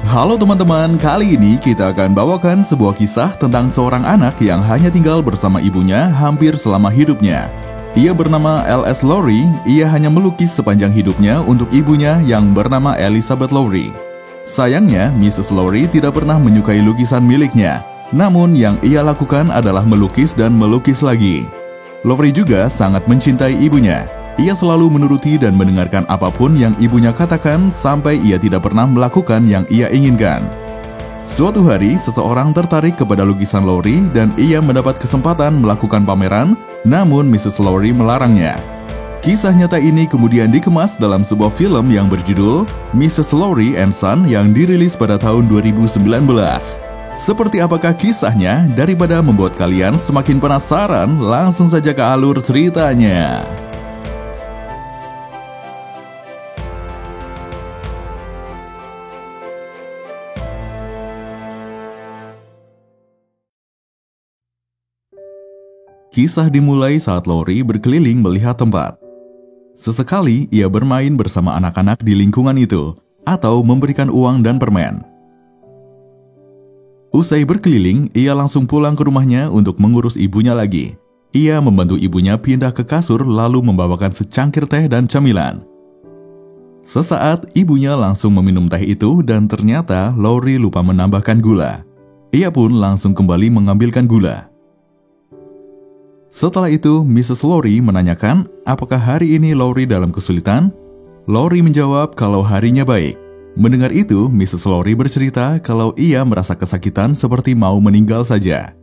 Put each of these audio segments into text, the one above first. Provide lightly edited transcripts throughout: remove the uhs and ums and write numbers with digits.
Halo teman-teman, kali ini kita akan bawakan sebuah kisah tentang seorang anak yang hanya tinggal bersama ibunya hampir selama hidupnya. Ia bernama L.S. Lowry, ia hanya melukis sepanjang hidupnya untuk ibunya yang bernama Elizabeth Lowry. Sayangnya, Mrs. Lowry tidak pernah menyukai lukisan miliknya, namun yang ia lakukan adalah melukis dan melukis lagi. Lowry juga sangat mencintai ibunya. Ia selalu menuruti dan mendengarkan apapun yang ibunya katakan sampai ia tidak pernah melakukan yang ia inginkan. Suatu hari, seseorang tertarik kepada lukisan Lowry dan ia mendapat kesempatan melakukan pameran, namun Mrs. Lowry melarangnya. Kisah nyata ini kemudian dikemas dalam sebuah film yang berjudul Mrs. Lowry and Son yang dirilis pada tahun 2019. Seperti apakah kisahnya? Daripada membuat kalian semakin penasaran, langsung saja ke alur ceritanya. Kisah dimulai saat Lowry berkeliling melihat tempat. Sesekali ia bermain bersama anak-anak di lingkungan itu, atau memberikan uang dan permen. Usai berkeliling, ia langsung pulang ke rumahnya untuk mengurus ibunya lagi. Ia membantu ibunya pindah ke kasur lalu membawakan secangkir teh dan camilan. Sesaat ibunya langsung meminum teh itu dan ternyata Lowry lupa menambahkan gula. Ia pun langsung kembali mengambilkan gula. Setelah itu, Mrs. Lowry menanyakan apakah hari ini Lowry dalam kesulitan. Lowry menjawab kalau harinya baik. Mendengar itu, Mrs. Lowry bercerita kalau ia merasa kesakitan seperti mau meninggal saja.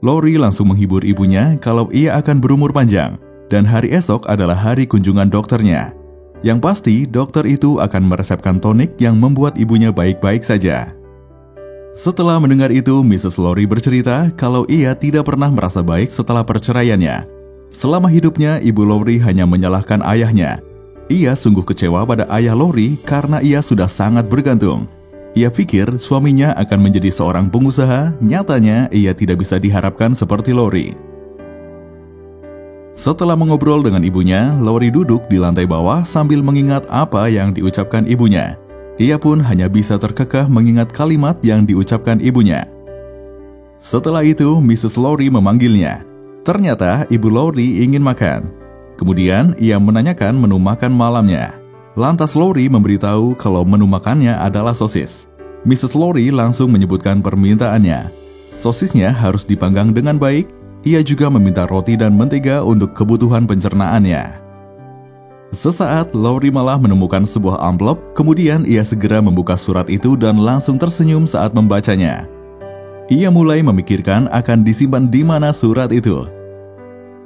Lowry langsung menghibur ibunya kalau ia akan berumur panjang, dan hari esok adalah hari kunjungan dokternya. Yang pasti, dokter itu akan meresepkan tonik yang membuat ibunya baik-baik saja. Setelah mendengar itu, Mrs. Lowry bercerita kalau ia tidak pernah merasa baik setelah perceraiannya. Selama hidupnya, Ibu Lowry hanya menyalahkan ayahnya. Ia sungguh kecewa pada ayah Lowry karena ia sudah sangat bergantung. Ia pikir suaminya akan menjadi seorang pengusaha, nyatanya ia tidak bisa diharapkan seperti Lowry. Setelah mengobrol dengan ibunya, Lowry duduk di lantai bawah sambil mengingat apa yang diucapkan ibunya. Ia pun hanya bisa terkekeh mengingat kalimat yang diucapkan ibunya. Setelah itu, Mrs. Lowry memanggilnya. Ternyata Ibu Lowry ingin makan. Kemudian ia menanyakan menu makan malamnya. Lantas Lowry memberitahu kalau menu makannya adalah sosis. Mrs. Lowry langsung menyebutkan permintaannya. Sosisnya harus dipanggang dengan baik. Ia juga meminta roti dan mentega untuk kebutuhan pencernaannya. Sesaat, Lowry malah menemukan sebuah amplop, kemudian ia segera membuka surat itu dan langsung tersenyum saat membacanya. Ia mulai memikirkan akan disimpan di mana surat itu.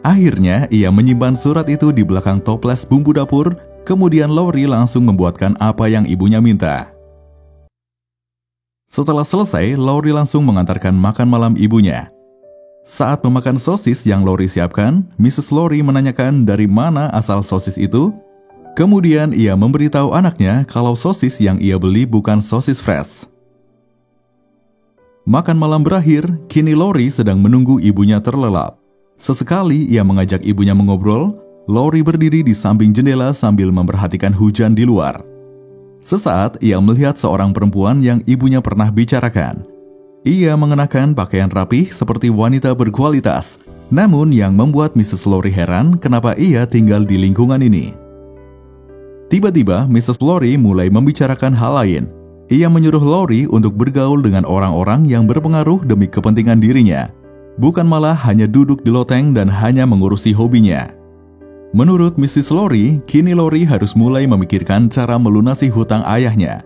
Akhirnya, ia menyimpan surat itu di belakang toples bumbu dapur, kemudian Lowry langsung membuatkan apa yang ibunya minta. Setelah selesai, Lowry langsung mengantarkan makan malam ibunya. Saat memakan sosis yang Lowry siapkan, Mrs. Lowry menanyakan dari mana asal sosis itu. Kemudian ia memberitahu anaknya kalau sosis yang ia beli bukan sosis fresh. Makan malam berakhir, kini Lowry sedang menunggu ibunya terlelap. Sesekali ia mengajak ibunya mengobrol. Lowry berdiri di samping jendela sambil memperhatikan hujan di luar. Sesaat ia melihat seorang perempuan yang ibunya pernah bicarakan. Ia mengenakan pakaian rapih seperti wanita berkualitas. Namun yang membuat Mrs. Lowry heran kenapa ia tinggal di lingkungan ini. Tiba-tiba Mrs. Lowry mulai membicarakan hal lain. Ia menyuruh Lowry untuk bergaul dengan orang-orang yang berpengaruh demi kepentingan dirinya. Bukan malah hanya duduk di loteng dan hanya mengurusi hobinya. Menurut Mrs. Lowry, kini Lowry harus mulai memikirkan cara melunasi hutang ayahnya.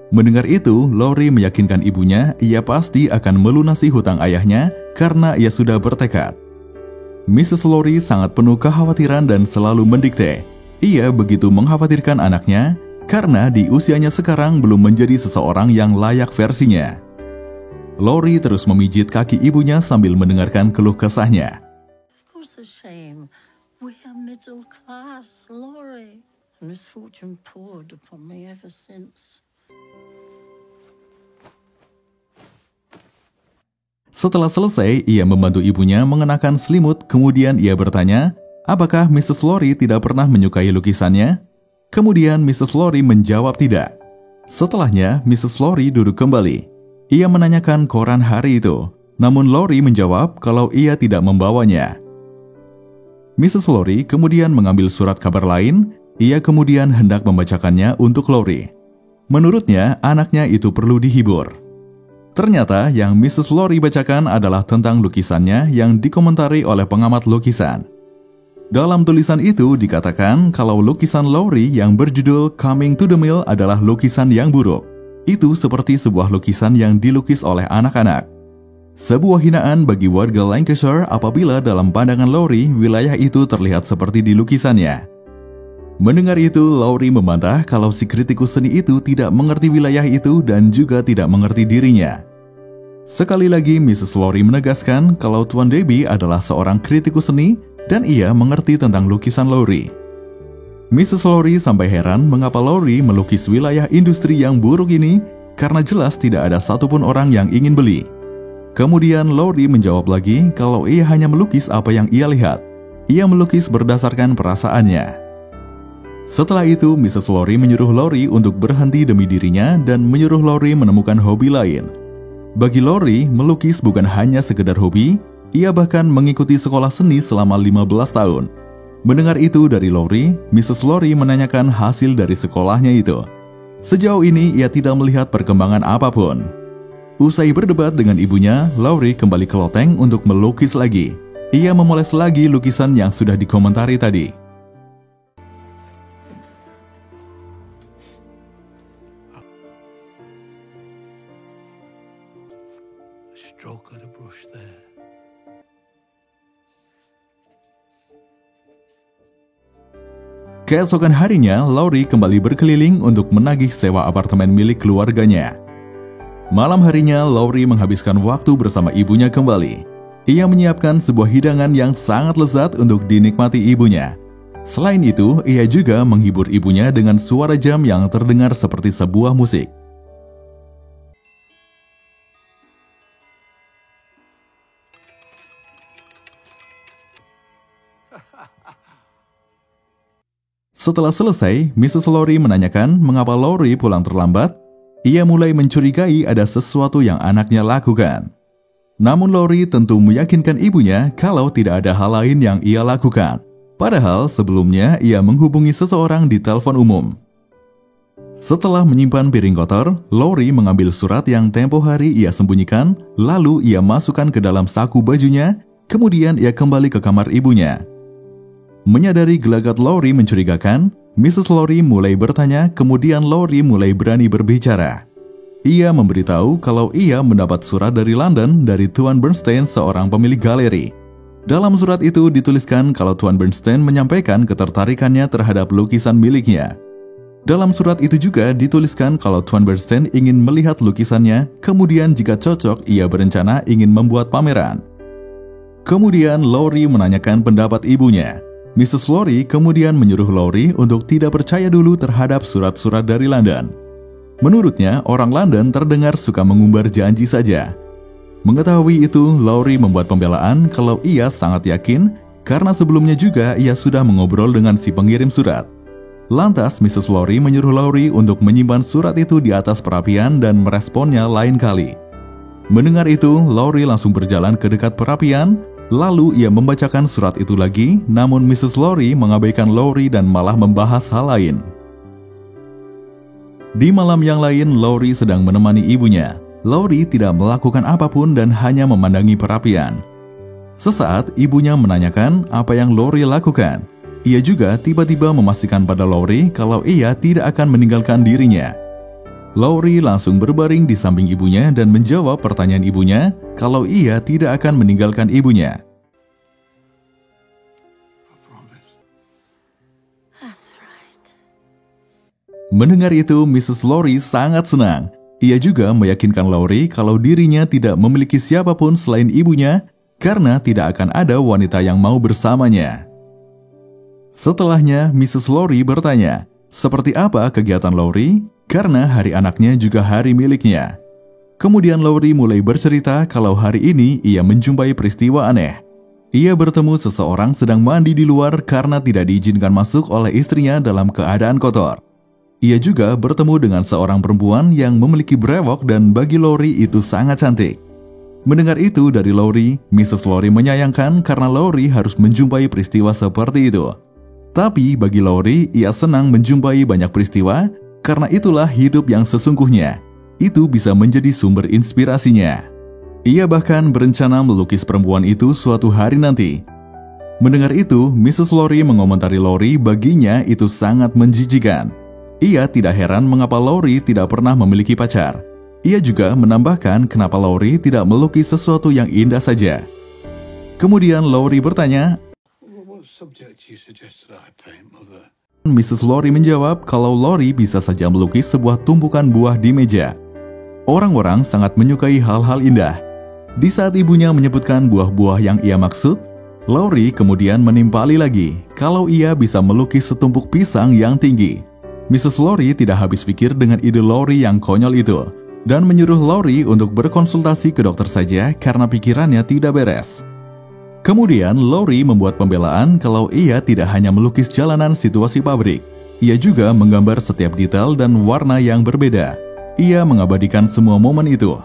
Mendengar itu, Lowry meyakinkan ibunya ia pasti akan melunasi hutang ayahnya karena ia sudah bertekad. Mrs. Lowry sangat penuh kekhawatiran dan selalu mendikte. Ia begitu mengkhawatirkan anaknya karena di usianya sekarang belum menjadi seseorang yang layak versinya. Lowry terus memijit kaki ibunya sambil mendengarkan keluh kesahnya. Setelah selesai, ia membantu ibunya mengenakan selimut, kemudian ia bertanya, apakah Mrs. Lowry tidak pernah menyukai lukisannya? Kemudian Mrs. Lowry menjawab tidak. Setelahnya, Mrs. Lori duduk kembali. Ia menanyakan koran hari itu, namun Lori menjawab kalau ia tidak membawanya. Mrs. Lori kemudian mengambil surat kabar lain, ia kemudian hendak membacakannya untuk Lori. Menurutnya, anaknya itu perlu dihibur. Ternyata yang Mrs. Lori bacakan adalah tentang lukisannya yang dikomentari oleh pengamat lukisan. Dalam tulisan itu dikatakan kalau lukisan Lori yang berjudul Coming to the Mill adalah lukisan yang buruk. Itu seperti sebuah lukisan yang dilukis oleh anak-anak. Sebuah hinaan bagi warga Lancashire apabila dalam pandangan Lori wilayah itu terlihat seperti di lukisannya. Mendengar itu, Lori membantah kalau si kritikus seni itu tidak mengerti wilayah itu dan juga tidak mengerti dirinya. Sekali lagi, Mrs. Lori menegaskan kalau Tuan Debbie adalah seorang kritikus seni dan ia mengerti tentang lukisan Lori. Mrs. Lori sampai heran mengapa Lori melukis wilayah industri yang buruk ini karena jelas tidak ada satupun orang yang ingin beli. Kemudian Lori menjawab lagi kalau ia hanya melukis apa yang ia lihat. Ia melukis berdasarkan perasaannya. Setelah itu, Mrs. Lori menyuruh Lori untuk berhenti demi dirinya dan menyuruh Lori menemukan hobi lain. Bagi Lori, melukis bukan hanya sekedar hobi, ia bahkan mengikuti sekolah seni selama 15 tahun. Mendengar itu dari Lori, Mrs. Lori menanyakan hasil dari sekolahnya itu. Sejauh ini ia tidak melihat perkembangan apapun. Usai berdebat dengan ibunya, Lori kembali ke loteng untuk melukis lagi. Ia memoles lagi lukisan yang sudah dikomentari tadi. Stroke of the brush there. Keesokan harinya, Lori kembali berkeliling untuk menagih sewa apartemen milik keluarganya. Malam harinya, Lori menghabiskan waktu bersama ibunya kembali. Ia menyiapkan sebuah hidangan yang sangat lezat untuk dinikmati ibunya. Selain itu, ia juga menghibur ibunya dengan suara jam yang terdengar seperti sebuah musik. Setelah selesai, Mrs. Lori menanyakan mengapa Lori pulang terlambat. Ia mulai mencurigai ada sesuatu yang anaknya lakukan. Namun Lori tentu meyakinkan ibunya kalau tidak ada hal lain yang ia lakukan. Padahal sebelumnya ia menghubungi seseorang di telepon umum. Setelah menyimpan piring kotor, Lori mengambil surat yang tempo hari ia sembunyikan, lalu ia masukkan ke dalam saku bajunya, kemudian ia kembali ke kamar ibunya. Menyadari gelagat Lori mencurigakan, Mrs. Lori mulai bertanya, kemudian Lori mulai berani berbicara. Ia memberitahu kalau ia mendapat surat dari London dari Tuan Bernstein, seorang pemilik galeri. Dalam surat itu dituliskan kalau Tuan Bernstein menyampaikan ketertarikannya terhadap lukisan miliknya. Dalam surat itu juga dituliskan kalau Tuan Bernstein ingin melihat lukisannya, kemudian jika cocok ia berencana ingin membuat pameran. Kemudian Lori menanyakan pendapat ibunya. Mrs. Lori kemudian menyuruh Lori untuk tidak percaya dulu terhadap surat-surat dari London. Menurutnya, orang London terdengar suka mengumbar janji saja. Mengetahui itu, Lori membuat pembelaan kalau ia sangat yakin karena sebelumnya juga ia sudah mengobrol dengan si pengirim surat. Lantas, Mrs. Lori menyuruh Lori untuk menyimpan surat itu di atas perapian dan meresponnya lain kali. Mendengar itu, Lori langsung berjalan ke dekat perapian. Lalu ia membacakan surat itu lagi, namun Mrs. Lori mengabaikan Lori dan malah membahas hal lain. Di malam yang lain, Lori sedang menemani ibunya. Lori tidak melakukan apapun dan hanya memandangi perapian. Sesaat, ibunya menanyakan apa yang Lori lakukan. Ia juga tiba-tiba memastikan pada Lori kalau ia tidak akan meninggalkan dirinya. Lori langsung berbaring di samping ibunya dan menjawab pertanyaan ibunya kalau ia tidak akan meninggalkan ibunya. Mendengar itu, Mrs. Lori sangat senang. Ia juga meyakinkan Lori kalau dirinya tidak memiliki siapapun selain ibunya karena tidak akan ada wanita yang mau bersamanya. Setelahnya, Mrs. Lori bertanya, seperti apa kegiatan Lori? Karena hari anaknya juga hari miliknya. Kemudian Lori mulai bercerita kalau hari ini ia menjumpai peristiwa aneh. Ia bertemu seseorang sedang mandi di luar karena tidak diizinkan masuk oleh istrinya dalam keadaan kotor. Ia juga bertemu dengan seorang perempuan yang memiliki brewok dan bagi Lori itu sangat cantik. Mendengar itu dari Lori, Mrs. Lori menyayangkan karena Lori harus menjumpai peristiwa seperti itu. Tapi bagi Lori, ia senang menjumpai banyak peristiwa karena itulah hidup yang sesungguhnya. Itu bisa menjadi sumber inspirasinya. Ia bahkan berencana melukis perempuan itu suatu hari nanti. Mendengar itu, Mrs. Lori mengomentari Lori baginya itu sangat menjijikan. Ia tidak heran mengapa Lori tidak pernah memiliki pacar. Ia juga menambahkan kenapa Lori tidak melukis sesuatu yang indah saja. Kemudian Lori bertanya, What subject you suggested I paint, Mother? Mrs. Lori menjawab kalau Lori bisa saja melukis sebuah tumpukan buah di meja. Orang-orang sangat menyukai hal-hal indah. Di saat ibunya menyebutkan buah-buah yang ia maksud, Lori kemudian menimpali lagi kalau ia bisa melukis setumpuk pisang yang tinggi. Mrs. Lori tidak habis pikir dengan ide Lori yang konyol itu, dan menyuruh Lori untuk berkonsultasi ke dokter saja karena pikirannya tidak beres. Kemudian Lori membuat pembelaan kalau ia tidak hanya melukis jalanan situasi pabrik. Ia juga menggambar setiap detail dan warna yang berbeda. Ia mengabadikan semua momen itu.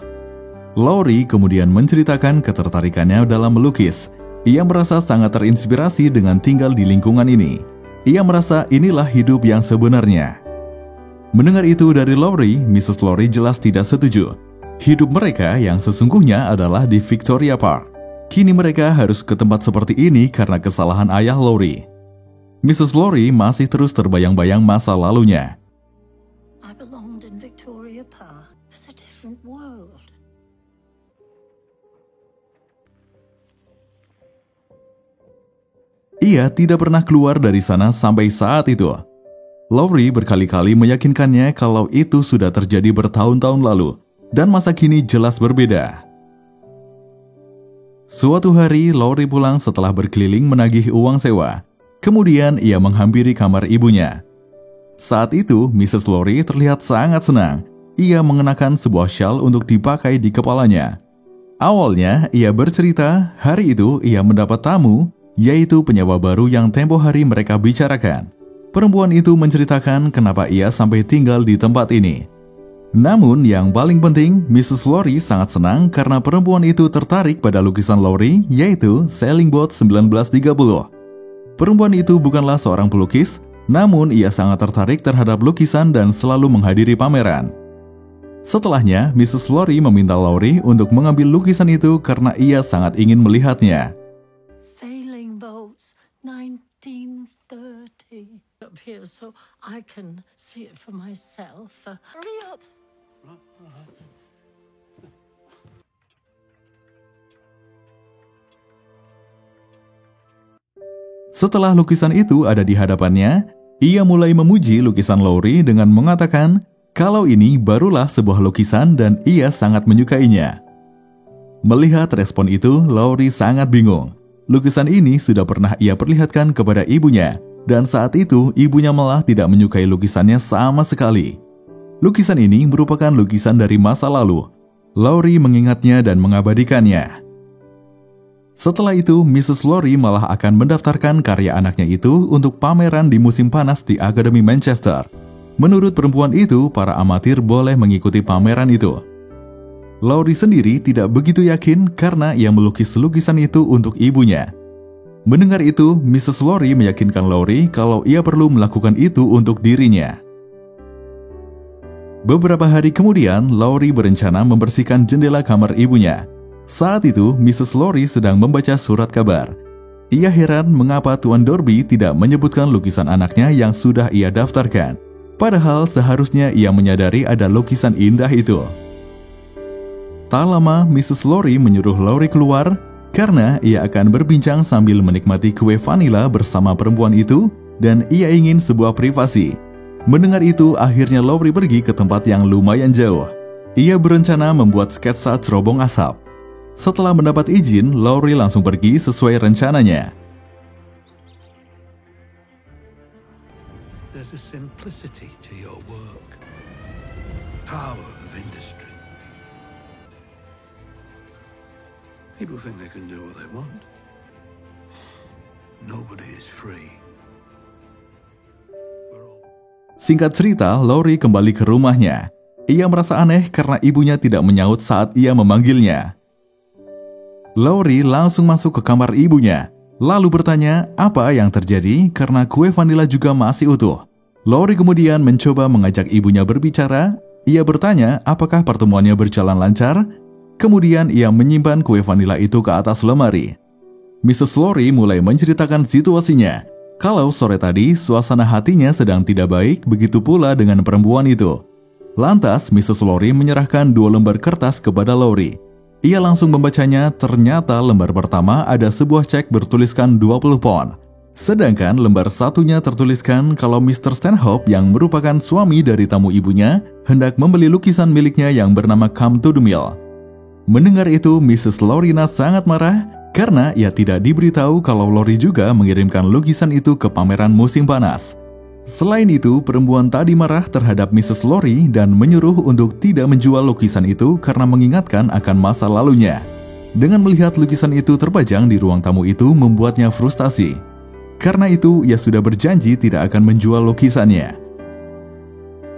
Lori kemudian menceritakan ketertarikannya dalam melukis. Ia merasa sangat terinspirasi dengan tinggal di lingkungan ini. Ia merasa inilah hidup yang sebenarnya. Mendengar itu dari Lori, Mrs. Lori jelas tidak setuju. Hidup mereka yang sesungguhnya adalah di Victoria Park. Kini mereka harus ke tempat seperti ini karena kesalahan ayah Lori. Mrs. Lori masih terus terbayang-bayang masa lalunya. I belonged in Victoria Park. It's a different world. Ia tidak pernah keluar dari sana sampai saat itu. Lori berkali-kali meyakinkannya kalau itu sudah terjadi bertahun-tahun lalu, dan masa kini jelas berbeda. Suatu hari, Lori pulang setelah berkeliling menagih uang sewa. Kemudian ia menghampiri kamar ibunya. Saat itu, Mrs. Lori terlihat sangat senang. Ia mengenakan sebuah syal untuk dipakai di kepalanya. Awalnya, ia bercerita hari itu ia mendapat tamu, yaitu penyewa baru yang tempo hari mereka bicarakan. Perempuan itu menceritakan kenapa ia sampai tinggal di tempat ini. Namun yang paling penting, Mrs. Lori sangat senang karena perempuan itu tertarik pada lukisan Lori, yaitu Sailing Boat 1930. Perempuan itu bukanlah seorang pelukis, namun ia sangat tertarik terhadap lukisan dan selalu menghadiri pameran. Setelahnya, Mrs. Lori meminta Lori untuk mengambil lukisan itu karena ia sangat ingin melihatnya. Sailing boats, 1930. Up here so I can see it for myself. Hurry up. Setelah lukisan itu ada di hadapannya, ia mulai memuji lukisan Lori dengan mengatakan kalau ini barulah sebuah lukisan dan ia sangat menyukainya. Melihat respon itu, Lori sangat bingung. Lukisan ini sudah pernah ia perlihatkan kepada ibunya, dan saat itu ibunya malah tidak menyukai lukisannya sama sekali. Lukisan ini merupakan lukisan dari masa lalu. Lori mengingatnya dan mengabadikannya. Setelah itu, Mrs. Lori malah akan mendaftarkan karya anaknya itu untuk pameran di musim panas di Akademi Manchester. Menurut perempuan itu, para amatir boleh mengikuti pameran itu. Lori sendiri tidak begitu yakin karena ia melukis lukisan itu untuk ibunya. Mendengar itu, Mrs. Lori meyakinkan Lori kalau ia perlu melakukan itu untuk dirinya. Beberapa hari kemudian, Lori berencana membersihkan jendela kamar ibunya. Saat itu, Mrs. Lori sedang membaca surat kabar. Ia heran mengapa Tuan Dorby tidak menyebutkan lukisan anaknya yang sudah ia daftarkan. Padahal seharusnya ia menyadari ada lukisan indah itu. Tak lama, Mrs. Lori menyuruh Lori keluar karena ia akan berbincang sambil menikmati kue vanila bersama perempuan itu dan ia ingin sebuah privasi. Mendengar itu, akhirnya Lori pergi ke tempat yang lumayan jauh. Ia berencana membuat sketsa cerobong asap. Setelah mendapat izin, Lori langsung pergi sesuai rencananya. There's a simplicity to your work. Power of industry. People think they can do what they want. Nobody is free. We're all Singkat cerita, Lowry kembali ke rumahnya. Ia merasa aneh karena ibunya tidak menyaut saat ia memanggilnya. Lowry langsung masuk ke kamar ibunya, lalu bertanya apa yang terjadi karena kue vanila juga masih utuh. Lowry kemudian mencoba mengajak ibunya berbicara. Ia bertanya apakah pertemuannya berjalan lancar. Kemudian ia menyimpan kue vanila itu ke atas lemari. Mrs. Lowry mulai menceritakan situasinya. Kalau sore tadi suasana hatinya sedang tidak baik, begitu pula dengan perempuan itu. Lantas, Mrs. Lowry menyerahkan 2 lembar kertas kepada Lowry. Ia langsung membacanya, ternyata lembar pertama ada sebuah cek bertuliskan 20 pound. Sedangkan lembar satunya tertuliskan kalau Mr. Stanhope yang merupakan suami dari tamu ibunya hendak membeli lukisan miliknya yang bernama Come to the Mill. Mendengar itu, Mrs. Lorina sangat marah karena ia tidak diberitahu kalau Lowry juga mengirimkan lukisan itu ke pameran musim panas. Selain itu, perempuan tadi marah terhadap Mrs. Lowry dan menyuruh untuk tidak menjual lukisan itu karena mengingatkan akan masa lalunya. Dengan melihat lukisan itu terpajang di ruang tamu itu membuatnya frustasi. Karena itu, ia sudah berjanji tidak akan menjual lukisannya.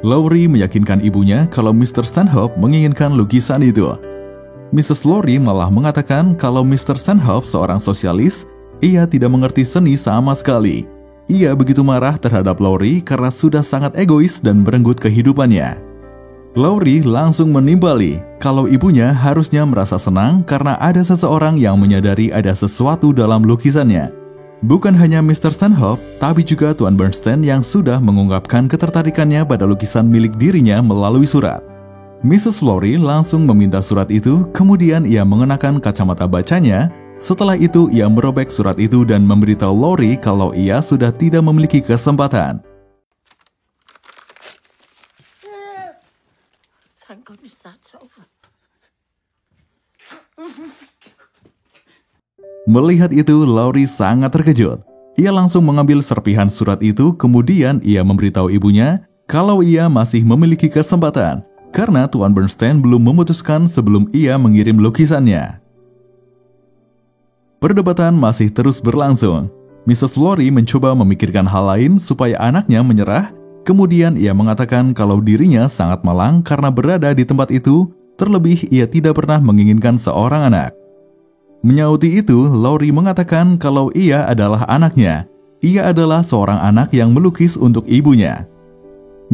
Lowry meyakinkan ibunya kalau Mr. Stanhope menginginkan lukisan itu. Mrs. Lowry malah mengatakan kalau Mr. Stanhope seorang sosialis, ia tidak mengerti seni sama sekali. Ia begitu marah terhadap Lowry karena sudah sangat egois dan merenggut kehidupannya. Lowry langsung menimpali kalau ibunya harusnya merasa senang karena ada seseorang yang menyadari ada sesuatu dalam lukisannya. Bukan hanya Mr. Stanhope, tapi juga Tuan Bernstein yang sudah mengungkapkan ketertarikannya pada lukisan milik dirinya melalui surat. Mrs. Lowry langsung meminta surat itu, kemudian ia mengenakan kacamata bacanya. Setelah itu, ia merobek surat itu dan memberitahu Lowry kalau ia sudah tidak memiliki kesempatan. Thank goodness that's over. Melihat itu, Lowry sangat terkejut. Ia langsung mengambil serpihan surat itu, kemudian ia memberitahu ibunya kalau ia masih memiliki kesempatan, karena Tuan Bernstein belum memutuskan sebelum ia mengirim lukisannya. Perdebatan masih terus berlangsung. Mrs. Lowry mencoba memikirkan hal lain supaya anaknya menyerah. Kemudian ia mengatakan kalau dirinya sangat malang karena berada di tempat itu, terlebih ia tidak pernah menginginkan seorang anak. Menyauti itu, Lowry mengatakan kalau ia adalah anaknya. Ia adalah seorang anak yang melukis untuk ibunya.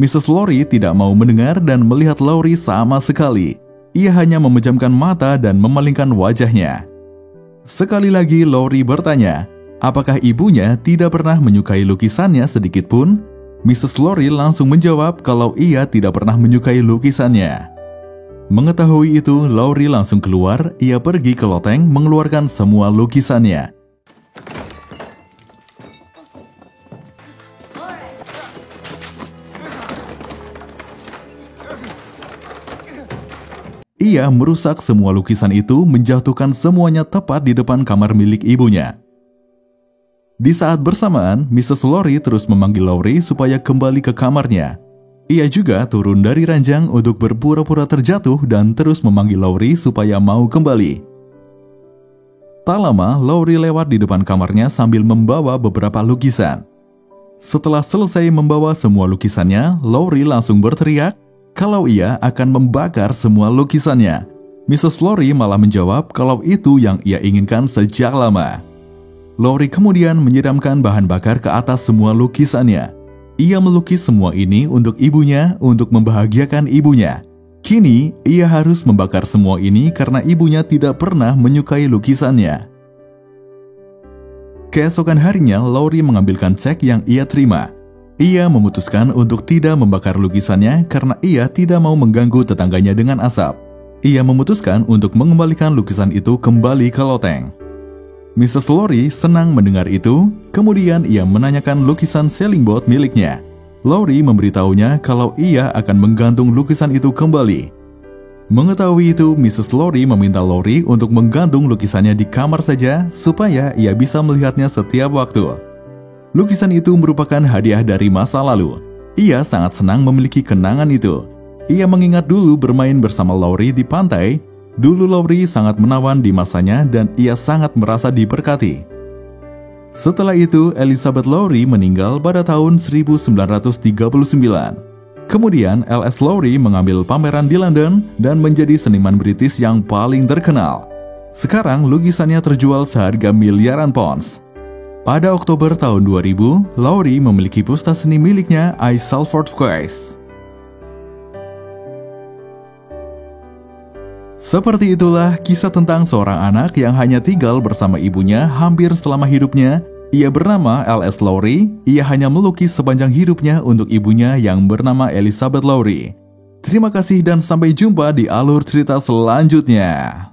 Mrs. Lowry tidak mau mendengar dan melihat Lowry sama sekali. Ia hanya memejamkan mata dan memalingkan wajahnya. Sekali lagi Lowry bertanya, apakah ibunya tidak pernah menyukai lukisannya sedikit pun? Mrs. Lowry langsung menjawab kalau ia tidak pernah menyukai lukisannya. Mengetahui itu, Lowry langsung keluar. Ia pergi ke loteng mengeluarkan semua lukisannya. Ia merusak semua lukisan itu, menjatuhkan semuanya tepat di depan kamar milik ibunya. Di saat bersamaan, Mrs. Lowry terus memanggil Lowry supaya kembali ke kamarnya. Ia juga turun dari ranjang untuk berpura-pura terjatuh dan terus memanggil Lowry supaya mau kembali. Tak lama, Lowry lewat di depan kamarnya sambil membawa beberapa lukisan. Setelah selesai membawa semua lukisannya, Lowry langsung berteriak kalau ia akan membakar semua lukisannya. Mrs. Lowry malah menjawab kalau itu yang ia inginkan sejak lama. Lowry kemudian menyiramkan bahan bakar ke atas semua lukisannya. Ia melukis semua ini untuk ibunya, untuk membahagiakan ibunya. Kini, ia harus membakar semua ini karena ibunya tidak pernah menyukai lukisannya. Keesokan harinya, Lowry mengambilkan cek yang ia terima. Ia memutuskan untuk tidak membakar lukisannya karena ia tidak mau mengganggu tetangganya dengan asap. Ia memutuskan untuk mengembalikan lukisan itu kembali ke loteng. Mrs. Lowry senang mendengar itu, kemudian ia menanyakan lukisan sailing boat miliknya. Lowry memberitahunya kalau ia akan menggantung lukisan itu kembali. Mengetahui itu, Mrs. Lowry meminta Lowry untuk menggantung lukisannya di kamar saja supaya ia bisa melihatnya setiap waktu. Lukisan itu merupakan hadiah dari masa lalu. Ia sangat senang memiliki kenangan itu. Ia mengingat dulu bermain bersama Lowry di pantai. Dulu Lowry sangat menawan di masanya dan ia sangat merasa diberkati. Setelah itu, Elizabeth Lowry meninggal pada tahun 1939. Kemudian, L.S. Lowry mengambil pameran di London dan menjadi seniman British yang paling terkenal. Sekarang, lukisannya terjual seharga miliaran pounds. Pada Oktober tahun 2000, Lowry memiliki pusta seni miliknya, I Salford Quest. Seperti itulah kisah tentang seorang anak yang hanya tinggal bersama ibunya hampir selama hidupnya. Ia bernama L.S. Lowry. Ia hanya melukis sepanjang hidupnya untuk ibunya yang bernama Elizabeth Lowry. Terima kasih dan sampai jumpa di alur cerita selanjutnya.